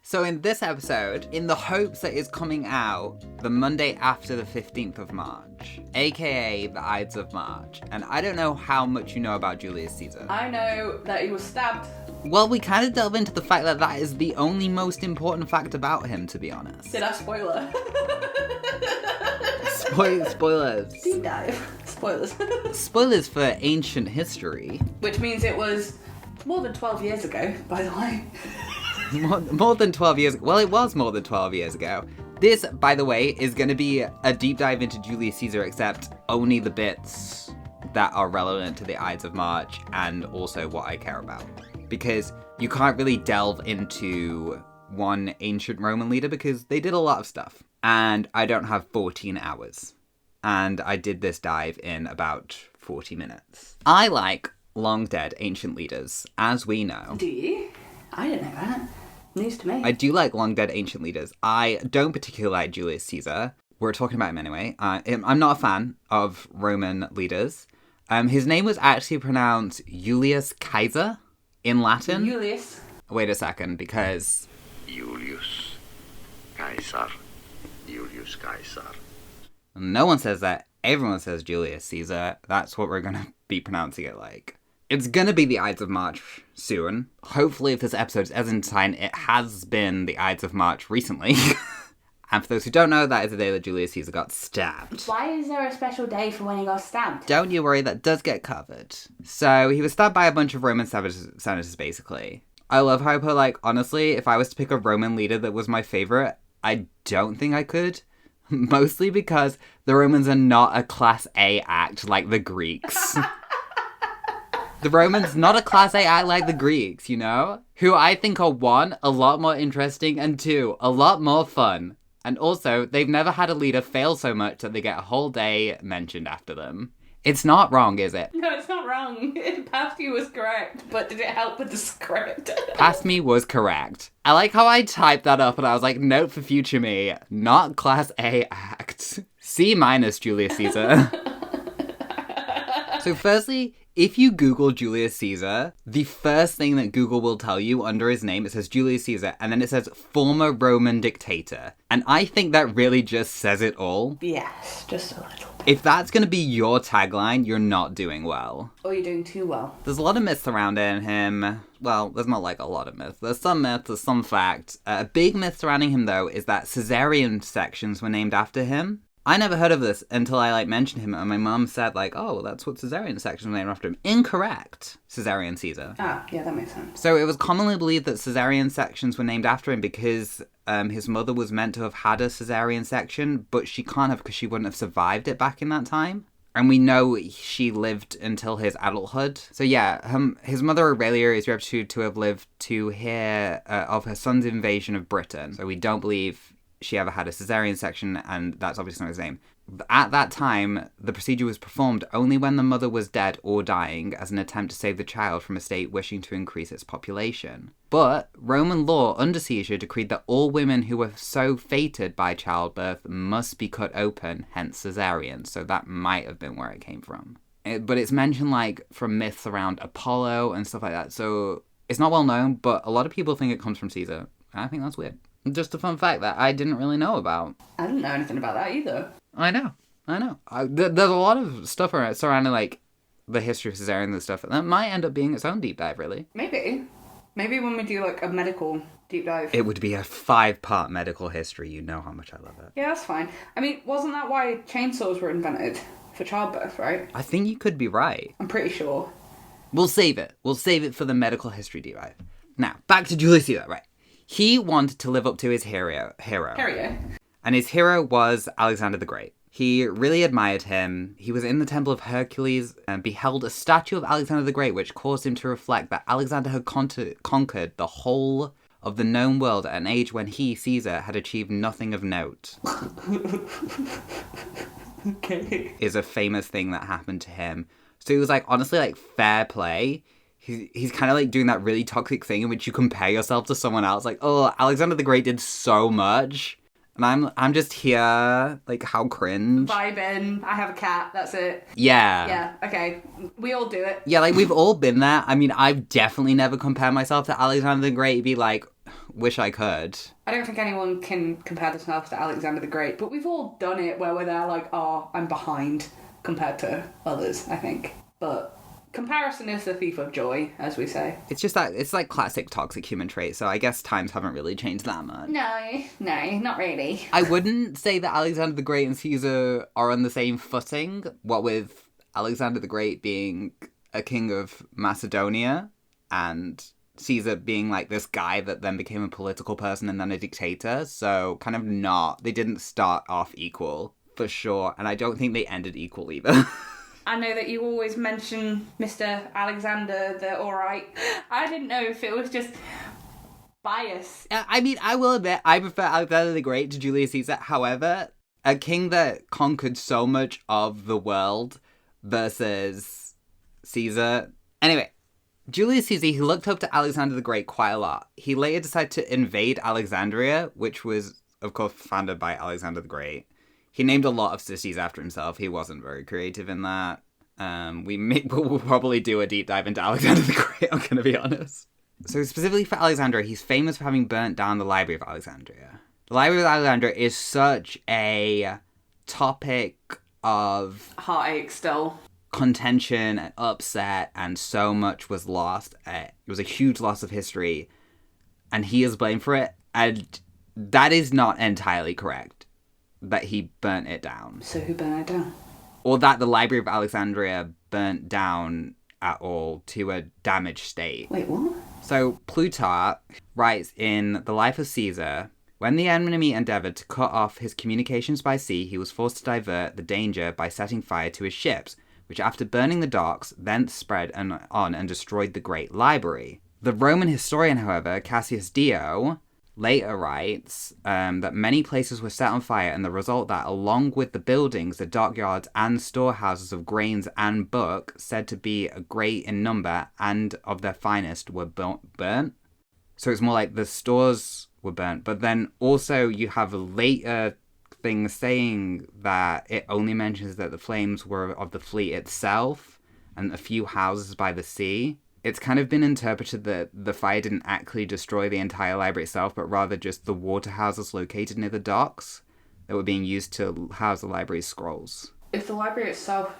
So in this episode, in the hopes that it's coming out the Monday after the 15th of March, aka the Ides of March, and I don't know how much you know about Julius Caesar. I know that he was stabbed. Well, we kind of delve into the fact that that is the only most important fact about him, to be honest. Did I spoiler? Spoilers. Deep dive. Spoilers. Spoilers for ancient history. Which means it was more than 12 years ago, by the way. More than 12 years ago. Well, it was more than 12 years ago. This, by the way, is going to be a deep dive into Julius Caesar, except only the bits that are relevant to the Ides of March and also what I care about. Because you can't really delve into one ancient Roman leader because they did a lot of stuff. And I don't have 14 hours. And I did this dive in about 40 minutes. I like long dead ancient leaders, as we know. Do you? I didn't know that. News to me. I do like long dead ancient leaders. I don't particularly like Julius Caesar. We're talking about him anyway. I'm not a fan of Roman leaders. His name was actually pronounced Julius Caesar in Latin. Julius. Wait a second, because... Julius Caesar. Julius Caesar. No one says that. Everyone says Julius Caesar. That's what we're going to be pronouncing it like. It's going to be the Ides of March soon. Hopefully, if this episode is in time, it has been the Ides of March recently. And for those who don't know, that is the day that Julius Caesar got stabbed. Why is there a special day for when he got stabbed? Don't you worry, that does get covered. So, he was stabbed by a bunch of Roman senators, basically. I love how I put, like, honestly, if I was to pick a Roman leader that was my favorite, I don't think I could. Mostly because the Romans are not a Class A act like the Greeks. The Romans, not a Class A act like the Greeks, you know? Who I think are, one, a lot more interesting, and two, a lot more fun. And also, they've never had a leader fail so much that they get a whole day mentioned after them. It's not wrong, is it? No, it's not wrong. Past you was correct, but did it help with the script? Past me was correct. I like how I typed that up and I was like, note for future me, not Class A act. C minus, Julius Caesar. So firstly, if you Google Julius Caesar, the first thing that Google will tell you under his name, it says Julius Caesar, and then it says former Roman dictator. And I think that really just says it all. Yes, just a little bit. If that's going to be your tagline, you're not doing well. Or you're doing too well. There's a lot of myths surrounding him. Well, there's not like a lot of myths. There's some myths, there's some facts. A big myth surrounding him, though, is that cesarian sections were named after him. I never heard of this until I, mentioned him, and my mum said, oh, that's what cesarian sections were named after him. Incorrect. Cesarian Caesar. Ah, yeah, that makes sense. So it was commonly believed that cesarian sections were named after him because his mother was meant to have had a cesarian section, but she can't have because she wouldn't have survived it back in that time. And we know she lived until his adulthood. So yeah, his mother Aurelia is reputed to have lived to hear of her son's invasion of Britain. So we don't believe she ever had a cesarian section, and that's obviously not his name. At that time, the procedure was performed only when the mother was dead or dying as an attempt to save the child from a state wishing to increase its population. But Roman law under Caesar decreed that all women who were so fated by childbirth must be cut open, hence cesarian, so that might have been where it came from. But it's mentioned from myths around Apollo and stuff like that, so it's not well known, but a lot of people think it comes from Caesar. I think that's weird. Just a fun fact that I didn't really know about. I didn't know anything about that either. I know. There's a lot of stuff surrounding, the history of cesarian and stuff, and that might end up being its own deep dive, really. Maybe when we do, a medical deep dive. It would be a 5-part medical history. You know how much I love it. Yeah, that's fine. I mean, wasn't that why chainsaws were invented? For childbirth, right? I think you could be right. I'm pretty sure. We'll save it. We'll save it for the medical history deep dive. Now, back to Julius Caesar, right. He wanted to live up to his hero. And his hero was Alexander the Great. He really admired him. He was in the Temple of Hercules and beheld a statue of Alexander the Great, which caused him to reflect that Alexander had conquered the whole of the known world at an age when he, Caesar, had achieved nothing of note. Okay. Is a famous thing that happened to him. So he was honestly, fair play. He's kind of doing that really toxic thing in which you compare yourself to someone else. Oh, Alexander the Great did so much. And I'm just here, how cringe. Vibing. I have a cat. That's it. Yeah. Yeah, okay. We all do it. Yeah, we've all been there. I mean, I've definitely never compared myself to Alexander the Great. Be Wish I could. I don't think anyone can compare themselves to Alexander the Great, but we've all done it where we're there like, oh, I'm behind compared to others, I think. But comparison is the thief of joy, as we say. It's just that it's like classic toxic human trait, so I guess times haven't really changed that much. No, not really. I wouldn't say that Alexander the Great and Caesar are on the same footing, what with Alexander the Great being a king of Macedonia and Caesar being like this guy that then became a political person and then a dictator, so kind of not. They didn't start off equal, for sure, and I don't think they ended equal either. I know that you always mention Mr. Alexander the Alright. I didn't know if it was just bias. I mean, I will admit, I prefer Alexander the Great to Julius Caesar. However, a king that conquered so much of the world versus Caesar. Anyway, Julius Caesar, he looked up to Alexander the Great quite a lot. He later decided to invade Alexandria, which was, of course, founded by Alexander the Great. He named a lot of cities after himself. He wasn't very creative in that. We'll probably do a deep dive into Alexander the Great, I'm going to be honest. So specifically for Alexandria, he's famous for having burnt down the Library of Alexandria. The Library of Alexandria is such a topic of heartache still. Contention and upset, and so much was lost. It was a huge loss of history, and he is blamed for it, and that is not entirely correct. That he burnt it down. So who burnt it down? Or that the Library of Alexandria burnt down at all to a damaged state. Wait, what? So Plutarch writes in The Life of Caesar, when the enemy endeavoured to cut off his communications by sea, he was forced to divert the danger by setting fire to his ships, which after burning the docks, thence spread on and destroyed the great library. The Roman historian, however, Cassius Dio, later writes that many places were set on fire, and the result that, along with the buildings, the dockyards and storehouses of grains and book, said to be great in number and of their finest, were burnt. So it's more like the stores were burnt, but then also you have later things saying that it only mentions that the flames were of the fleet itself and a few houses by the sea. It's kind of been interpreted that the fire didn't actually destroy the entire library itself, but rather just the water houses located near the docks that were being used to house the library's scrolls. If the library itself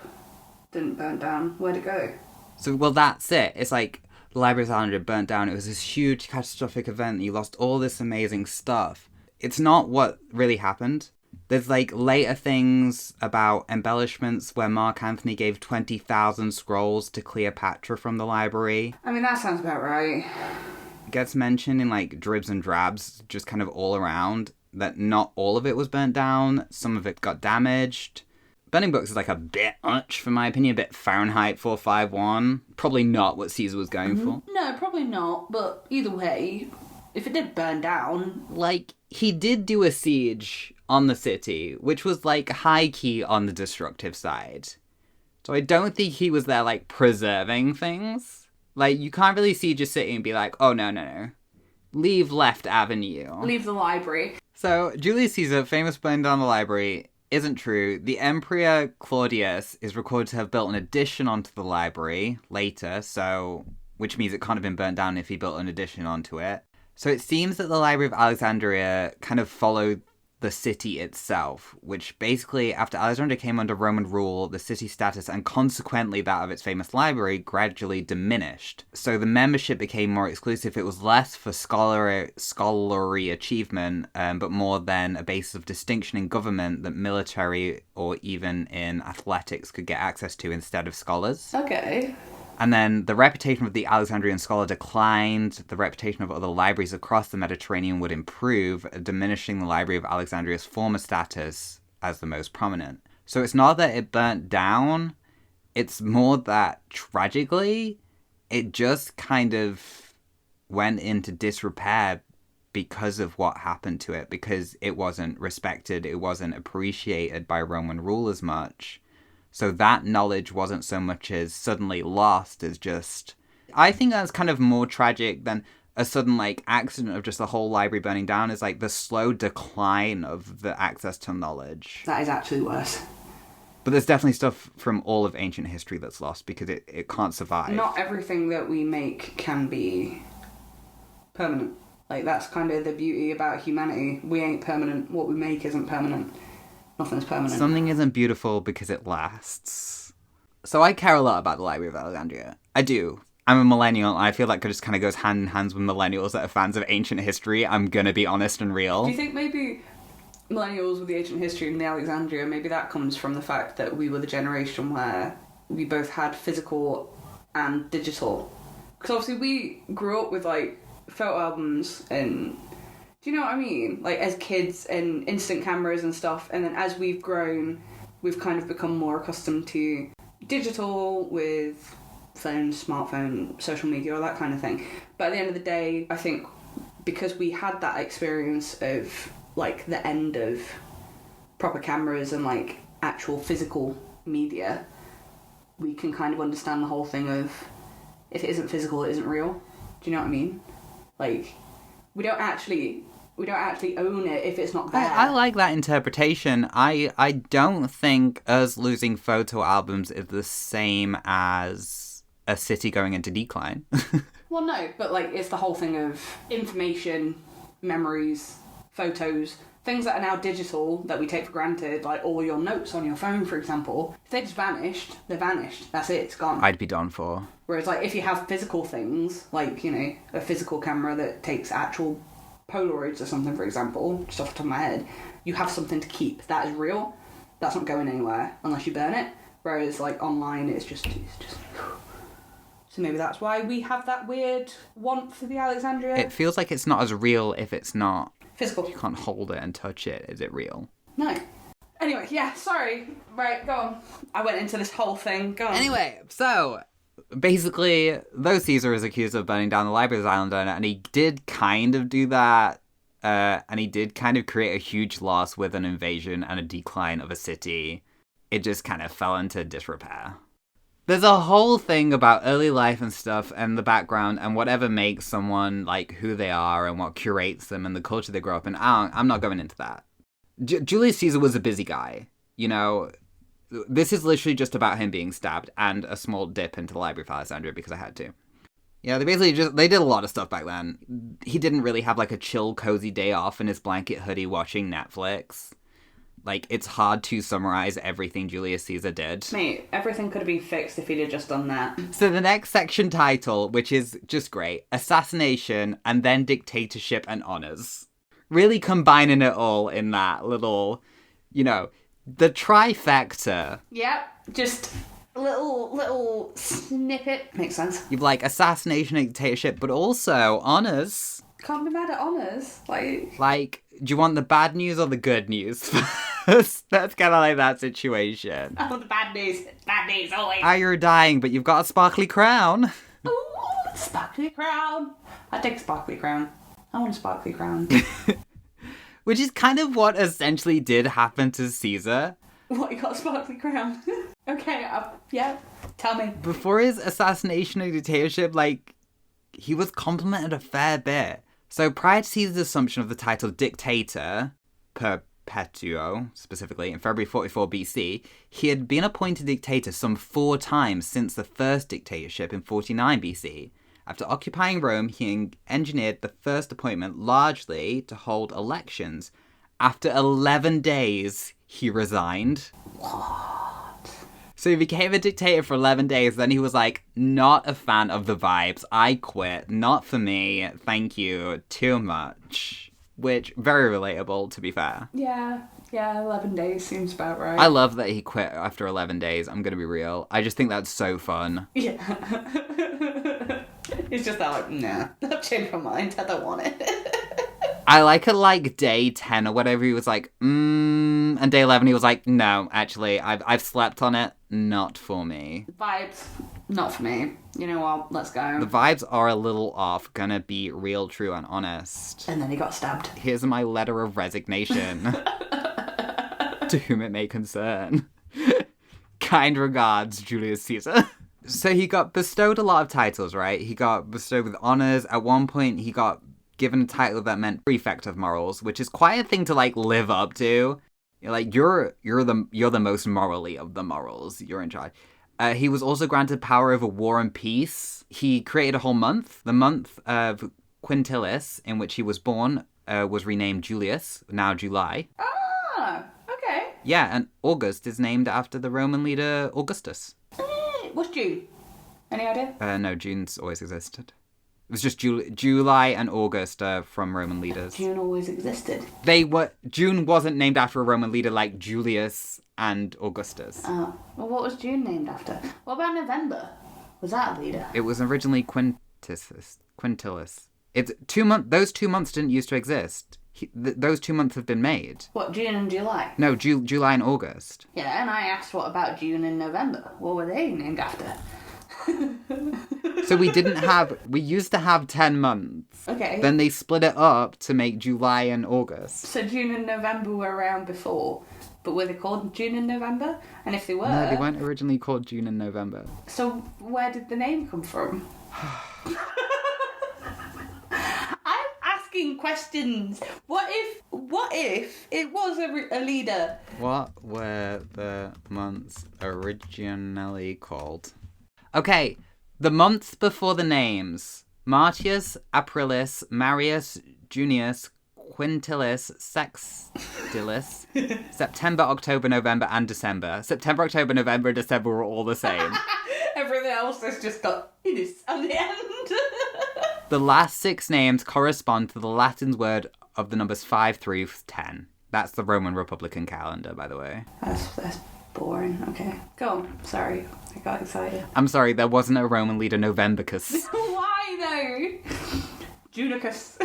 didn't burn down, where'd it go? So, well, that's it. It's like the Library of Alexandria burnt down. It was this huge catastrophic event. You lost all this amazing stuff. It's not what really happened. There's like later things about embellishments where Mark Antony gave 20,000 scrolls to Cleopatra from the library. I mean, that sounds about right. It gets mentioned in like dribs and drabs, just kind of all around, that not all of it was burnt down. Some of it got damaged. Burning books is like a bit much, for my opinion, a bit Fahrenheit 451. Probably not what Caesar was going for. No, probably not, but either way, if it did burn down... Like, he did do a siege on the city, which was like high-key on the destructive side. So I don't think he was there like preserving things. Like, you can't really siege a city and be like, oh no. Leave left avenue. Leave the library. So, Julius Caesar, famous for burning down the library, isn't true. The Emperor Claudius is recorded to have built an addition onto the library later, so which means it can't have been burnt down if he built an addition onto it. So it seems that the Library of Alexandria kind of followed the city itself, which basically, after Alexandria came under Roman rule, the city's status and consequently that of its famous library gradually diminished. So the membership became more exclusive. It was less for scholarly achievement, but more than a basis of distinction in government that military or even in athletics could get access to instead of scholars. Okay. And then the reputation of the Alexandrian scholar declined, the reputation of other libraries across the Mediterranean would improve, diminishing the Library of Alexandria's former status as the most prominent. So it's not that it burnt down, it's more that, tragically, it just kind of went into disrepair because of what happened to it, because it wasn't respected, it wasn't appreciated by Roman rule as much. So that knowledge wasn't so much as suddenly lost as just... I think that's kind of more tragic than a sudden, like, accident of just the whole library burning down, is like the slow decline of the access to knowledge. That is actually worse. But there's definitely stuff from all of ancient history that's lost because it can't survive. Not everything that we make can be permanent. Like, that's kind of the beauty about humanity. We ain't permanent. What we make isn't permanent. Nothing's permanent. Something isn't beautiful because it lasts. So I care a lot about the Library of Alexandria. I do. I'm a millennial, and I feel like it just kind of goes hand in hand with millennials that are fans of ancient history. I'm gonna be honest and real. Do you think maybe millennials with the ancient history and the Alexandria, maybe that comes from the fact that we were the generation where we both had physical and digital? Because obviously we grew up with, like, photo albums and... Do you know what I mean? Like, as kids and instant cameras and stuff, and then as we've grown, we've kind of become more accustomed to digital with phones, smartphone, social media, all that kind of thing. But at the end of the day, I think because we had that experience of, like, the end of proper cameras and, like, actual physical media, we can kind of understand the whole thing of, if it isn't physical, it isn't real. Do you know what I mean? Like, we don't actually own it if it's not there. I like that interpretation. I don't think us losing photo albums is the same as a city going into decline. Well, no, but, like, it's the whole thing of information, memories, photos, things that are now digital that we take for granted, like all your notes on your phone, for example. If they just vanished, they're vanished. That's it, it's gone. I'd be done for. Whereas, like, if you have physical things, like, you know, a physical camera that takes actual Polaroids or something, for example, just off the top of my head, you have something to keep. That is real. That's not going anywhere unless you burn it. Whereas, like, online, it's just... So maybe that's why we have that weird want for the Alexandria. It feels like it's not as real if it's not... Physical. You can't hold it and touch it. Is it real? No. Anyway, yeah, sorry. Right, go on. I went into this whole thing. Go on. Anyway, so... Basically, though Caesar is accused of burning down the libraries of Island, and he did kind of do that, and he did kind of create a huge loss with an invasion and a decline of a city, it just kind of fell into disrepair. There's a whole thing about early life and stuff, and the background, and whatever makes someone, like, who they are, and what curates them, and the culture they grow up in. I'm not going into that. Julius Caesar was a busy guy, you know. This is literally just about him being stabbed and a small dip into the Library of Alexandria because I had to. Yeah, they did a lot of stuff back then. He didn't really have, like, a chill, cozy day off in his blanket hoodie watching Netflix. Like, it's hard to summarize everything Julius Caesar did. Mate, everything could have been fixed if he'd have just done that. So the next section title, which is just great, Assassination and then Dictatorship and Honors. Really combining it all in that little, you know... The trifecta. Yep, just a little snippet. Makes sense. You've, like, assassination and dictatorship, but also honors. Can't be mad at honors. Like, do you want the bad news or the good news first? That's kind of like that situation. I want the bad news. Bad news always. Ah, you're dying, but you've got a sparkly crown. Ooh, sparkly crown. I take a sparkly crown. I want a sparkly crown. Which is kind of what essentially did happen to Caesar. What, you got a sparkly crown? Okay, yeah, tell me. Before his assassination and dictatorship, like, he was complimented a fair bit. So prior to Caesar's assumption of the title dictator, perpetuo, specifically, in February 44 BC, he had been appointed dictator some 4 times since the first dictatorship in 49 BC. After occupying Rome, he engineered the first appointment largely to hold elections. After 11 days, he resigned. What? So he became a dictator for 11 days, then he was like, not a fan of the vibes, I quit, not for me, thank you, too much. Which, very relatable, to be fair. Yeah, 11 days seems about right. I love that he quit after 11 days, I'm gonna be real. I just think that's so fun. Yeah. He's just like, nah, I've changed my mind, I don't want it. I like at, like, day 10 or whatever, he was like, and day 11 he was like, no, actually, I've slept on it, not for me. Vibes, not for me. You know what, let's go. The vibes are a little off, gonna be real, true, and honest. And then he got stabbed. Here's my letter of resignation. To whom it may concern. Kind regards, Julius Caesar. So he got bestowed a lot of titles, right? He got bestowed with honors. At one point, he got given a title that meant prefect of morals, which is quite a thing to, like, live up to. You're like, you're the most morally of the morals. You're in charge. He was also granted power over war and peace. He created a whole month, the month of Quintilis, in which he was born, was renamed Julius, now July. Ah, okay. Yeah, and August is named after the Roman leader Augustus. What's June? Any idea? No, June's always existed. It was just July and August from Roman leaders. June always existed. June wasn't named after a Roman leader like Julius and Augustus. Oh, well, what was June named after? What about November? Was that a leader? It was originally Quintilis. It's 2 months. Those 2 months didn't used to exist. Those 2 months have been made. What, June and July? No, July and August. Yeah, and I asked what about June and November? What were they named after? So we used to have 10 months. Okay. Then they split it up to make July and August. So June and November were around before, but were they called June and November? And if they were... No, they weren't originally called June and November. So where did the name come from? I'm asking questions. What if it was a leader? What were the months originally called? Okay, the months before the names. Martius, Aprilis, Marius, Junius, Quintilis, Sextilis, September, October, November, and December. September, October, November, and December were all the same. Everything else has just got "inis" on the end. The last 6 names correspond to the Latin word of the numbers 5 through 10. That's the Roman Republican calendar, by the way. That's boring. Okay, go on. Sorry, I got excited. I'm sorry, there wasn't a Roman leader Novembercus. Why though? Junicus.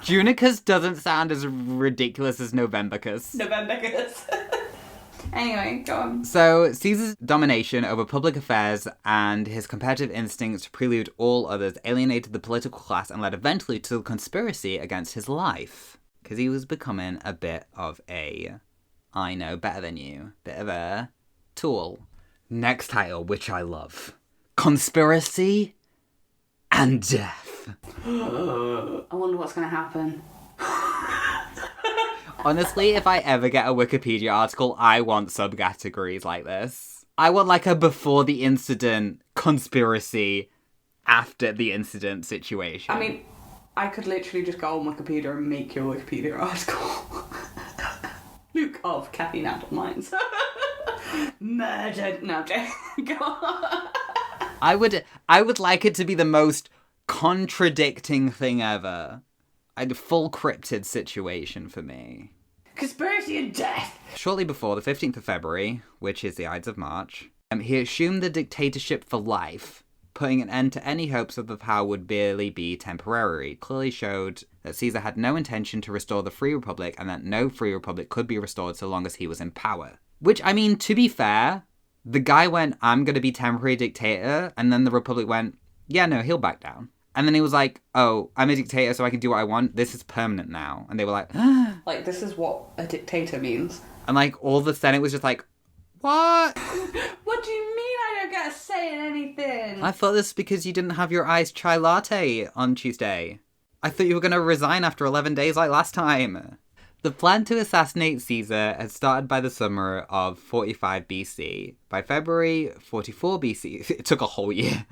Junicus doesn't sound as ridiculous as Novembercus. Novembercus. Anyway, go on. So, Caesar's domination over public affairs and his competitive instincts to prelude all others alienated the political class and led eventually to a conspiracy against his life. Because he was becoming a bit of a, I know better than you, bit of a tool. Next title, which I love. Conspiracy and Death. I wonder what's going to happen. Honestly, if I ever get a Wikipedia article, I want subcategories like this. I want like a before the incident conspiracy, after the incident situation. I mean, I could literally just go on Wikipedia and make your Wikipedia article. Luke of Kathy Nandle Mines. Murdered. No, go on. I would like it to be the most contradicting thing ever. A full cryptid situation for me. Conspiracy and death. Shortly before the 15th of February, which is the Ides of March, he assumed the dictatorship for life, putting an end to any hopes that the power would barely be temporary. Clearly showed that Caesar had no intention to restore the Free Republic and that no Free Republic could be restored so long as he was in power. Which, I mean, to be fair, the guy went, I'm going to be temporary dictator, and then the Republic went, yeah, no, he'll back down. And then he was like, oh, I'm a dictator so I can do what I want. This is permanent now. And they were like, like, this is what a dictator means. And like, all the Senate was just like, what? What do you mean I don't get a say in anything? I thought this was because you didn't have your iced chai latte on Tuesday. I thought you were going to resign after 11 days like last time. The plan to assassinate Caesar had started by the summer of 45 BC. By February 44 BC, it took a whole year.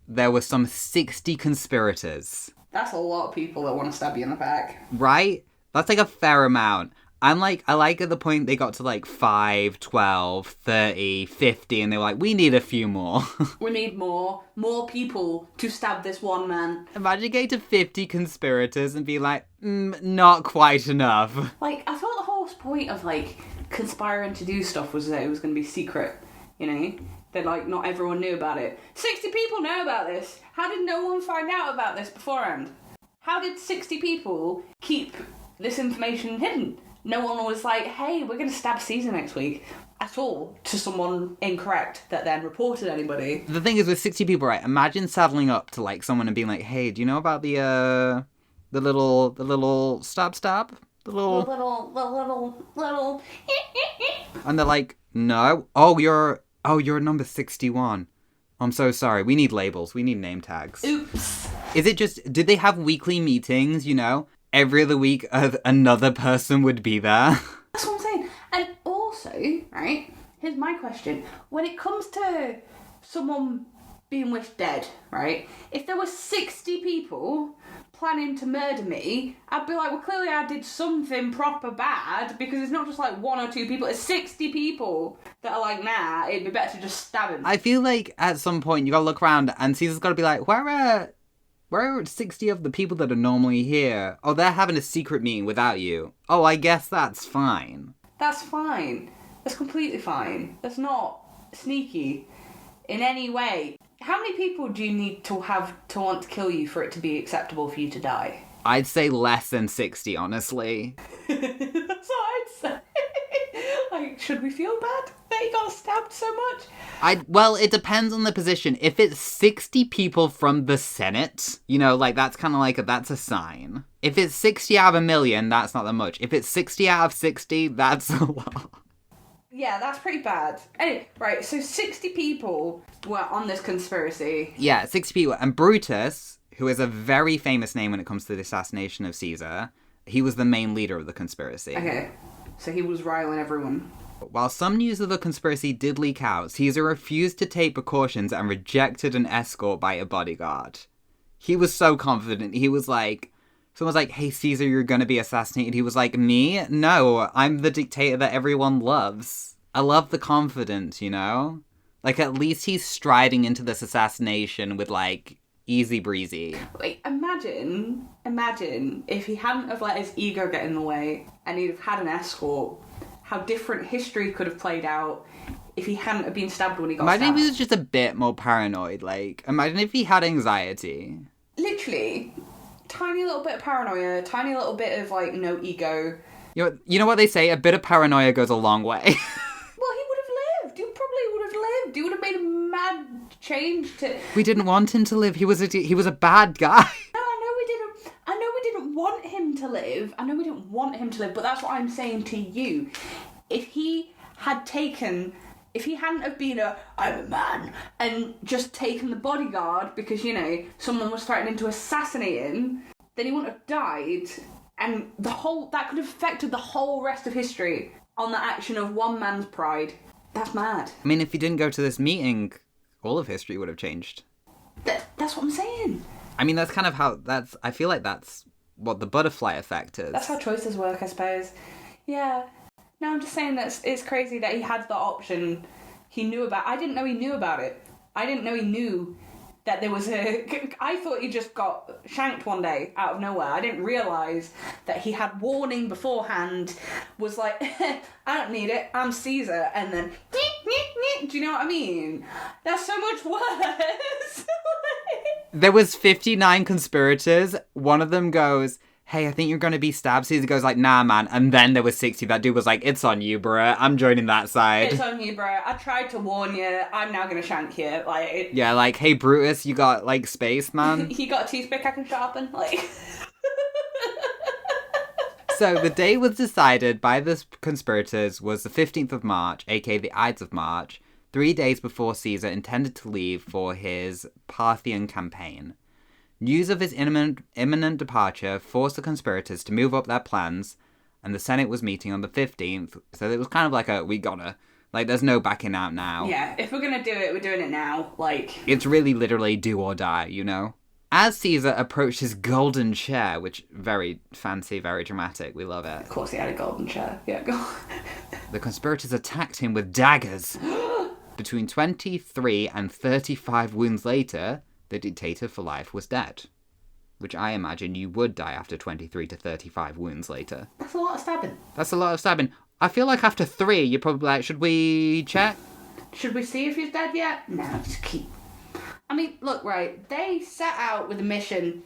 There were some 60 conspirators. That's a lot of people that want to stab you in the back. Right? That's like a fair amount. I like at the point they got to like 5, 12, 30, 50, and they were like, we need a few more. We need more people to stab this one man. Imagine getting to 50 conspirators and be like, not quite enough. Like, I thought the whole point of like conspiring to do stuff was that it was going to be secret, you know? That, like, not everyone knew about it. 60 people know about this. How did no one find out about this beforehand? How did 60 people keep this information hidden? No one was like, hey, we're going to stab Caesar next week. At all. To someone incorrect that then reported anybody. The thing is, with 60 people, right, imagine saddling up to, like, someone and being like, hey, do you know about the little stop? The little... And they're like, no. You're number 61. I'm so sorry. We need labels. We need name tags. Oops. Is it just... Did they have weekly meetings, you know? Every other week, another person would be there? That's what I'm saying. And also, right, here's my question. When it comes to someone being wished dead, right, if there were 60 people planning to murder me, I'd be like, well, clearly I did something proper bad, because it's not just like 1 or 2 people, it's 60 people that are like, nah, it'd be better to just stab him. I feel like at some point you gotta look around and Caesar's gotta be like, where are 60 of the people that are normally here? Oh, they're having a secret meeting without you. Oh, I guess that's fine. That's fine. That's completely fine. That's not sneaky in any way. How many people do you need to have to want to kill you for it to be acceptable for you to die? I'd say less than 60, honestly. That's what I'd say. Like, should we feel bad that he got stabbed so much? Well, it depends on the position. If it's 60 people from the Senate, you know, like, that's kind of like, that's a sign. If it's 60 out of 1 million, that's not that much. If it's 60 out of 60, that's a lot. Yeah, that's pretty bad. Anyway, right, so 60 people were on this conspiracy. Yeah, 60 people. And Brutus, who is a very famous name when it comes to the assassination of Caesar, he was the main leader of the conspiracy. Okay, so he was riling everyone. While some news of the conspiracy did leak out, Caesar refused to take precautions and rejected an escort by a bodyguard. He was so confident. He was like, someone's like, hey, Caesar, you're gonna be assassinated. He was like, me? No, I'm the dictator that everyone loves. I love the confidence, you know? Like, at least he's striding into this assassination with, like, easy breezy. Like, imagine if he hadn't have let his ego get in the way and he'd have had an escort, how different history could have played out if he hadn't have been stabbed when he got Imagine stabbed. if he was just a bit more paranoid. Like, imagine if he had anxiety. Literally, tiny little bit of paranoia, tiny little bit of, like, no ego. You know what they say? A bit of paranoia goes a long way. Well, he would have lived. He probably would have lived. He would have made a mad change to... We didn't want him to live. He was a bad guy. No, I know we didn't want him to live. I know we didn't want him to live, but that's what I'm saying to you. If he hadn't have been I'm a man, and just taken the bodyguard because, you know, someone was threatening to assassinate him, then he wouldn't have died, and that could have affected the whole rest of history on the action of one man's pride. That's mad. I mean, if he didn't go to this meeting, all of history would have changed. That's what I'm saying. I mean, that's kind of how I feel like that's what the butterfly effect is. That's how choices work, I suppose. Yeah. No, I'm just saying that it's crazy that he had the option. He knew about... I didn't know he knew about it. I didn't know he knew that there was I thought he just got shanked one day out of nowhere. I didn't realise that he had warning beforehand, was like, I don't need it, I'm Caesar, and then, do you know what I mean? That's so much worse. There was 59 conspirators. One of them goes, hey, I think you're going to be stabbed. Caesar goes like, nah, man. And then there was 60. That dude was like, it's on you, bruh. I'm joining that side. It's on you, bruh. I tried to warn you. I'm now going to shank you. Yeah, like, hey, Brutus, you got, like, space, man? You got a toothpick I can sharpen? Like... So the day was decided by the conspirators was the 15th of March, aka the Ides of March, 3 days before Caesar intended to leave for his Parthian campaign. News of his imminent departure forced the conspirators to move up their plans, and the Senate was meeting on the 15th, so it was kind of like we gotta. Like, there's no backing out now. Yeah, if we're gonna do it, we're doing it now. Like... It's really literally do or die, you know? As Caesar approached his golden chair, which, very fancy, very dramatic, we love it. Of course he had a golden chair. Yeah, go on. The conspirators attacked him with daggers. Between 23 and 35 wounds later, the dictator for life was dead. Which I imagine you would die after 23 to 35 wounds later. That's a lot of stabbing. That's a lot of stabbing. I feel like after 3, you're probably like, should we check? Should we see if he's dead yet? No, just keep... I mean, look, right, they set out with a mission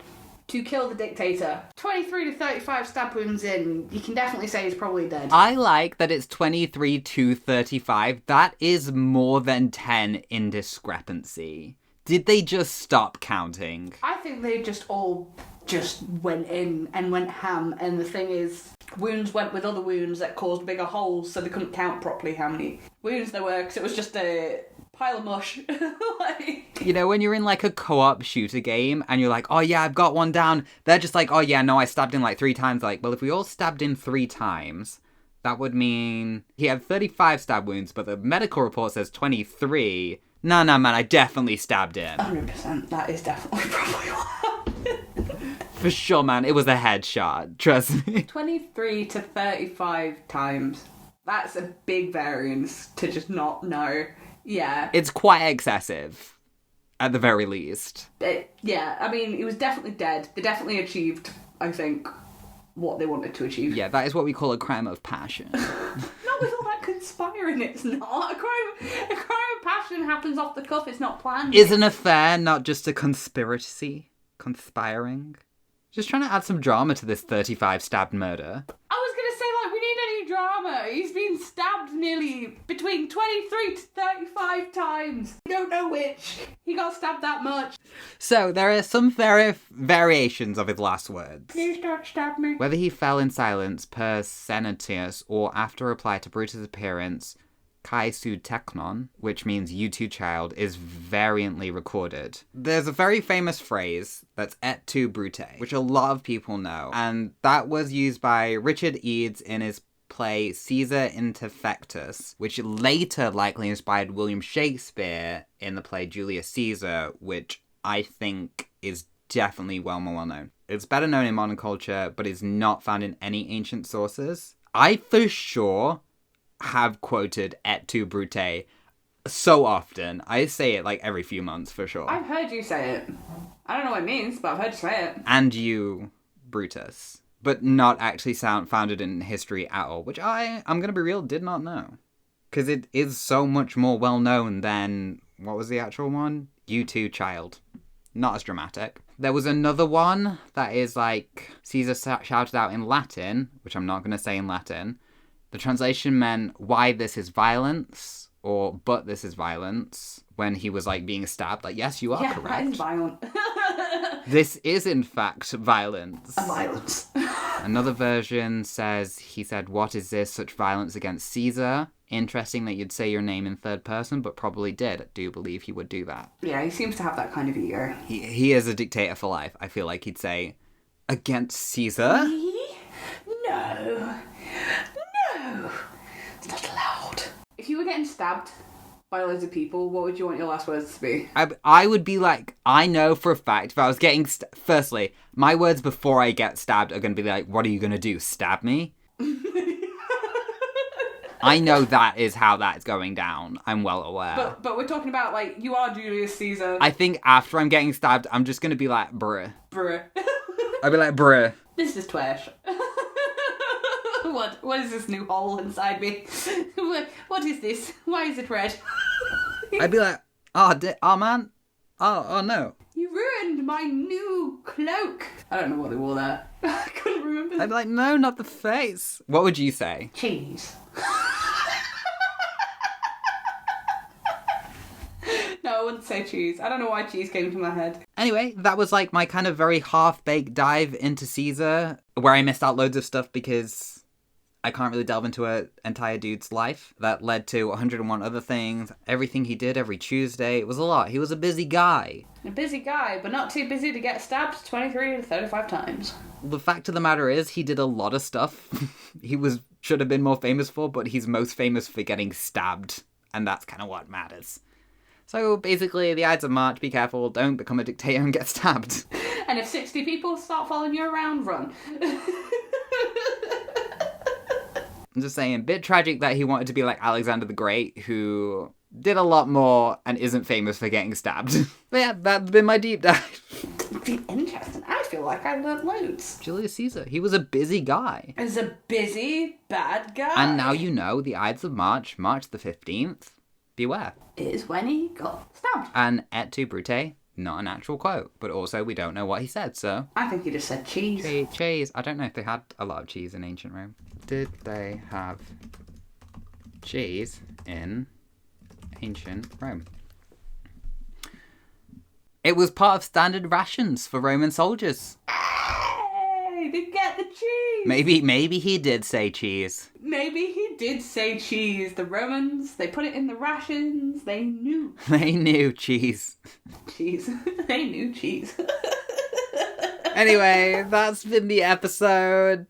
to kill the dictator. 23 to 35 stab wounds in, you can definitely say he's probably dead. I like that it's 23 to 35. That is more than 10 in discrepancy. Did they just stop counting? I think they all went in and went ham, and the thing is, wounds went with other wounds that caused bigger holes, so they couldn't count properly how many wounds there were, because it was just a pile of mush. You know, when you're in like a co-op shooter game and you're like, oh yeah, I've got one down. They're just like, oh yeah, no, I stabbed him like 3 times. Like, well, if we all stabbed him 3 times, that would mean he had 35 stab wounds, but the medical report says 23. No, man, I definitely stabbed him. 100%. That is definitely probably what happened. For sure, man. It was a headshot. Trust me. 23 to 35 times. That's a big variance to just not know. Yeah. It's quite excessive, at the very least. Yeah, I mean, he was definitely dead. They definitely achieved, I think, what they wanted to achieve. Yeah, that is what we call a crime of passion. Not with all that conspiring, it's not. A crime of passion happens off the cuff, it's not planned. Is an affair not just a conspiracy? Conspiring? Just trying to add some drama to this 35 stabbed murder. I was going to say, like, we need any drama. He's been stabbed nearly between 23 to 35 times. We don't know which. He got stabbed that much. So, there are some variations of his last words. Please don't stab me. Whether he fell in silence per Senatius or after reply to Brutus' appearance, kai su teknon, which means you too child, is variantly recorded. There's a very famous phrase that's et tu brute, which a lot of people know, and that was used by Richard Eads in his play Caesar Interfectus, which later likely inspired William Shakespeare in the play Julius Caesar, which I think is definitely well known. It's better known in modern culture, but is not found in any ancient sources. I for sure have quoted et tu brute so often. I say it like every few months for sure. I've heard you say it. I don't know what it means, but I've heard you say it. And you, Brutus. But not actually founded in history at all, which I'm going to be real, did not know. Because it is so much more well known than, what was the actual one? You too, child. Not as dramatic. There was another one that is like, Caesar shouted out in Latin, which I'm not going to say in Latin. The translation meant, why this is violence, or but this is violence, when he was like being stabbed. Like, yes, you are correct. Yeah, that is violent. This is in fact violence. A violence. Another version says, he said, what is this, such violence against Caesar? Interesting that you'd say your name in third person, but probably did. I do believe he would do that. Yeah, he seems to have that kind of ego. He is a dictator for life. I feel like he'd say, against Caesar? Me? No. It's not allowed. If you were getting stabbed by loads of people, what would you want your last words to be? I would be like, I know for a fact, if I was getting... Firstly, my words before I get stabbed are going to be like, what are you going to do, stab me? I know that is how that's going down. I'm well aware. But we're talking about, like, you are Julius Caesar. I think after I'm getting stabbed, I'm just going to be like, bruh. Bruh. I'll be like, bruh. This is trash. What is this new hole inside me? What is this? Why is it red? I'd be like, oh man. Oh no. You ruined my new cloak. I don't know what they wore there. I couldn't remember. I'd be like, no, not the face. What would you say? Cheese. No, I wouldn't say cheese. I don't know why cheese came to my head. Anyway, that was like my kind of very half-baked dive into Caesar, where I missed out loads of stuff because I can't really delve into an entire dude's life. That led to 101 other things, everything he did every Tuesday. It was a lot. He was a busy guy. A busy guy, but not too busy to get stabbed 23 to 35 times. The fact of the matter is, he did a lot of stuff should have been more famous for, but he's most famous for getting stabbed, and that's kind of what matters. So basically, the Ides of March, be careful, don't become a dictator and get stabbed. And if 60 people start following you around, run. I'm just saying, bit tragic that he wanted to be like Alexander the Great, who did a lot more and isn't famous for getting stabbed. But yeah, that's been my deep dive. Interesting. I feel like I learned loads. Julius Caesar, he was a busy guy. Is a busy, bad guy. And now you know the Ides of March, March the 15th. Beware. Is when he got stabbed. And et tu brute, not an actual quote, but also we don't know what he said, so... I think he just said cheese. Cheese. I don't know if they had a lot of cheese in ancient Rome. Did they have cheese in ancient Rome? It was part of standard rations for Roman soldiers. Hey, they get the cheese. Maybe he did say cheese. Maybe he did say cheese. The Romans, they put it in the rations. They knew. They knew cheese. Cheese. They knew cheese. Anyway, that's been the episode.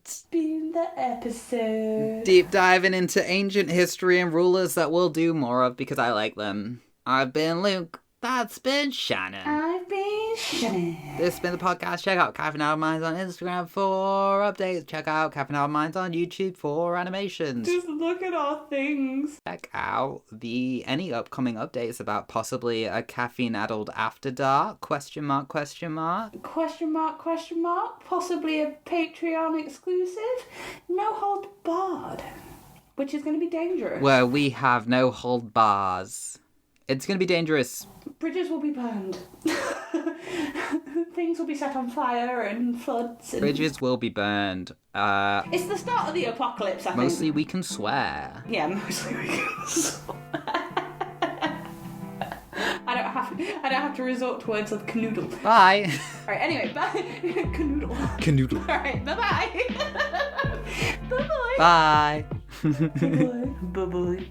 Deep diving into ancient history and rulers that we'll do more of because I like them. I've been Luke. That's been Shannon. I've been This has been the podcast. Check out Caffeine Out of Minds on Instagram for updates. Check out Caffeine Out of Minds on YouTube for animations. Just look at our things. Check out any upcoming updates about possibly a caffeine-addled After Dark, question mark. Question mark. Possibly a Patreon exclusive. No hold barred. Which is going to be dangerous. Where we have no hold bars. It's going to be dangerous. Bridges will be burned. Things will be set on fire and floods. And... Bridges will be burned. It's the start of the apocalypse, I think. Mostly we can swear. Yeah, mostly we can swear. I don't have to resort to words like canoodle. Bye. Alright, anyway, bye. Canoodle. Canoodle. Alright, bye-bye. Bye-bye. Bye. Bye-bye. Bye-bye.